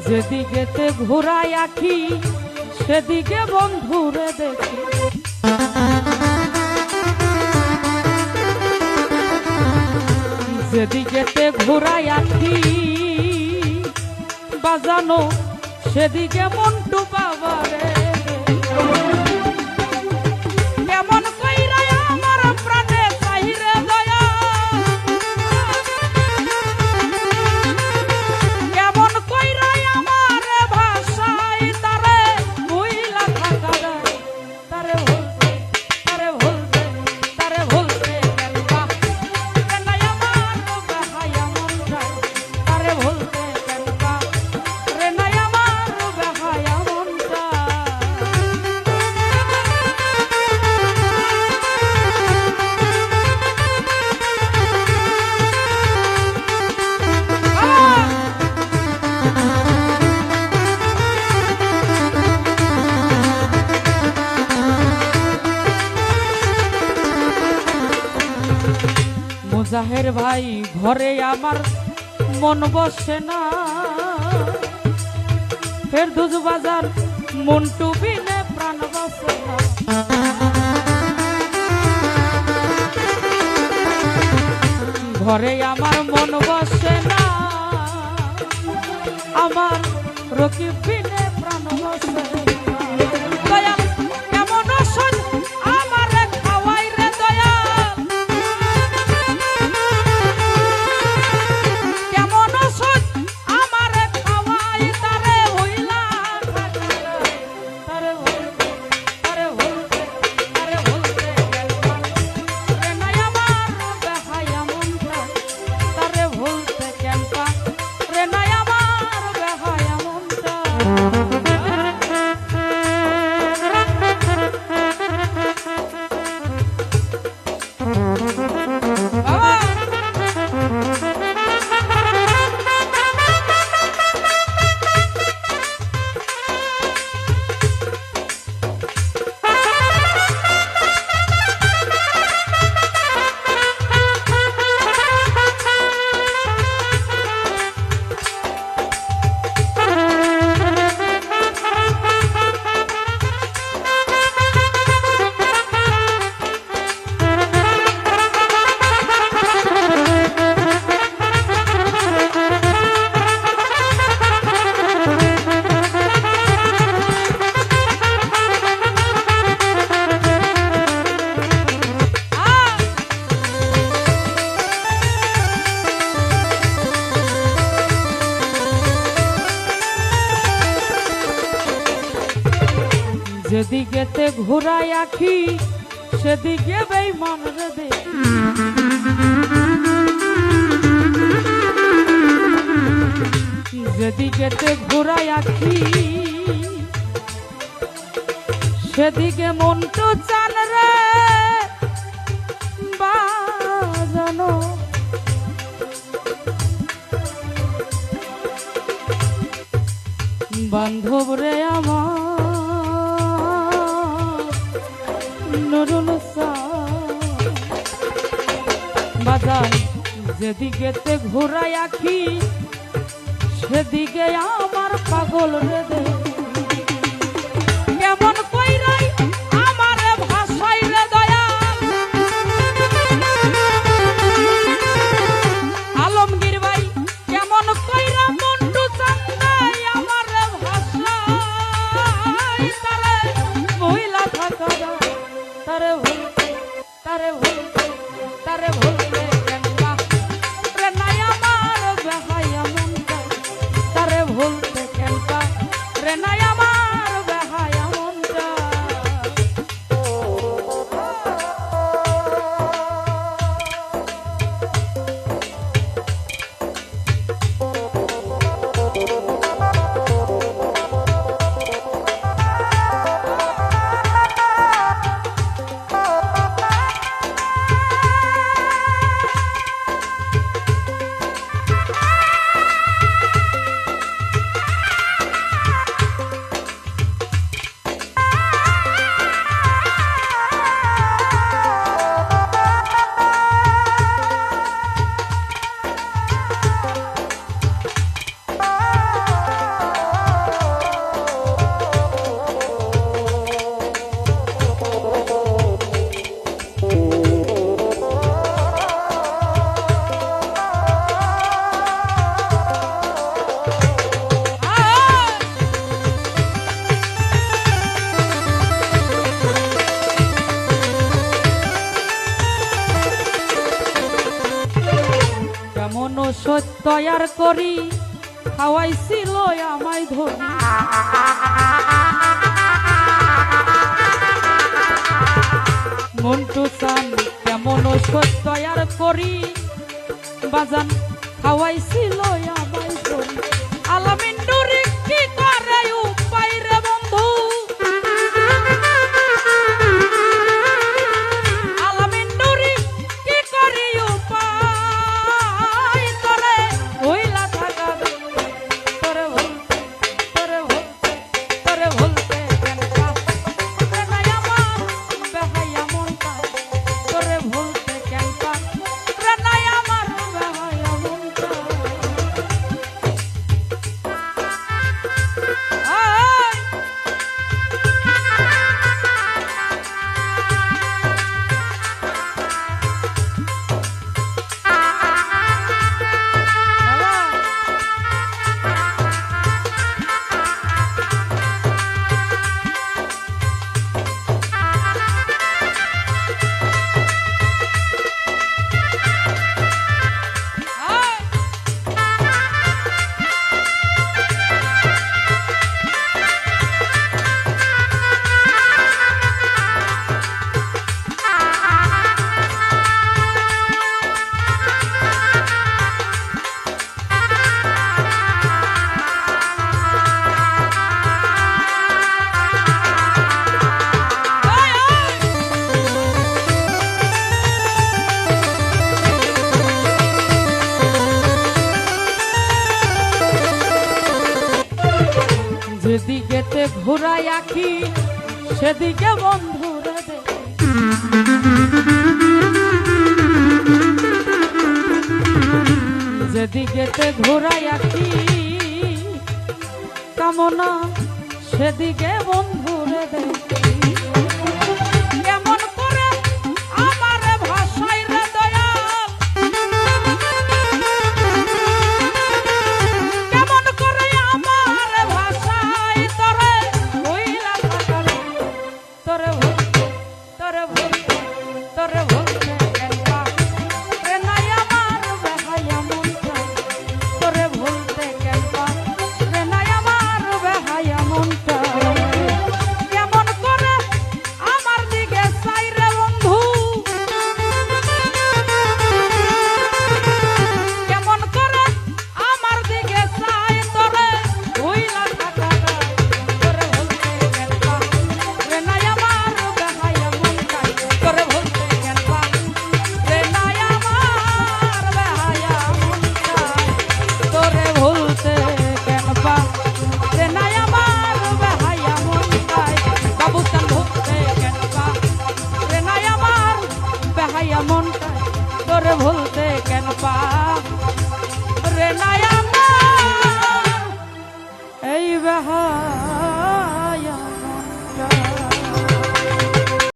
যেদিকেতে ঘোরায় আখি সেদিকে বন্ধুরে দেখি, যেদিকেতে ঘোরায় আখি বাজানো সেদিকে মন্টু বাবারে কেমন কইরা আমার প্রাণে চাহিরে দয়া, কেমন কইরা আমার ভাষায় তারে ভুইলা থাকা যায়, তারে ভুলতে তারে ভুলতে তারে ভুলতে কেনবা কেনাই আমার বেহায়া মন যায়, তারে ভুলতে কেনবা রে নাই আমার বেহায়া মন যায়। মুজাহের ভাই ঘরে আমার মন বসে না, ফেরদৌস বাজার মন্টু বিনে প্রাণ বসে না, ঘরে আমার মন বসে না, আমার রকিব বিনে প্রাণ বসে না। দয়াল কেমন ওষুধ আমারে খাওয়াই রে দয়াল, কেমন ওষুধ আমারে খাওয়াই তারে হইলা তারে ভুলতে তারে ভুলতে তারে ভুলতে রে নাই আমার বেহায়া মন যায়, তারে ভুলতে কেনবা রে নাই আমার বেহায়া মন যায়। যেদিকেতে ঘোরায় আখি সেদিকে বেঈমান রে দেখি, যেদিকেতে ঘোরায় আখি সেদিকে মন্টু চান রে বাজানো, বান্ধব রে আমার নুরুল বাজান, যেদিকেতে ঘোরায় আখি সেদিকে আমার পাগল রে দেখি, কেমন কইরাই আমারে ভাষাই রে দয়াল, আলমগীর ভাই কেমন কইরা মন্টু চান্দাই আমারে ভাষাই তারে মহিলা থাকা যায়, তারে ভুলতে তারে ভুলতে তারে ভুলতে কেনবা রে নাই আমার বেহায়া মন যায়, তারে ভুলতে কেনবা রে দয়ার করি খাওয়াইছিল আমায় ধরি মন্টু চান কেমন ওষুধ দয়ার করি বাজান খাওয়াইছিল আমায় ধরি আলামিন নুরি কি করে উপায় রে বন্ধু আলামিন নুরি কি করে উপায় করে হইলা থাকা তোরে ভুলতে কেন রে নাই আমার বেহায়া মনটা তোরে ভুলতে কেন রে নাই আমার বেহায়া মনটা যেদিকেতে ঘুরাই আঁকি সেদিকে বন্ধুরে দেখি যেদিকেতে ঘুরাই আঁকি কামনা সেদিকে বন্ধুরে দেখি কেমন করে আমার ভাষায় রে দয়াল কেমন করে আমার ভাষায় তোরে হইলা থাকা তোরে ভুলতে কেন রে নাই আমার বেহায়া মনটা তোরে ভুলতে কেন রে নাই আমার বেহায়া মনটা কেমন করে আমার দিকে চাই রে বন্ধু কেমন করে আমার দিকে চাই তোরে হইলা থাকা তোরে ভুলতে কেন রে নাই আমার বেহায়া মনটা তোরে ভুলতে কেন রে নাই আমার বেহায়া মনটা তোরে ভুলতে কেন রে নাই আমার বেহায়া মনটা বাবু চান ভুলতে কেন রে নাই আমার বেহায়া মনটা তোরে ভুলতে কেন রে নাই আমার এই বেহায়া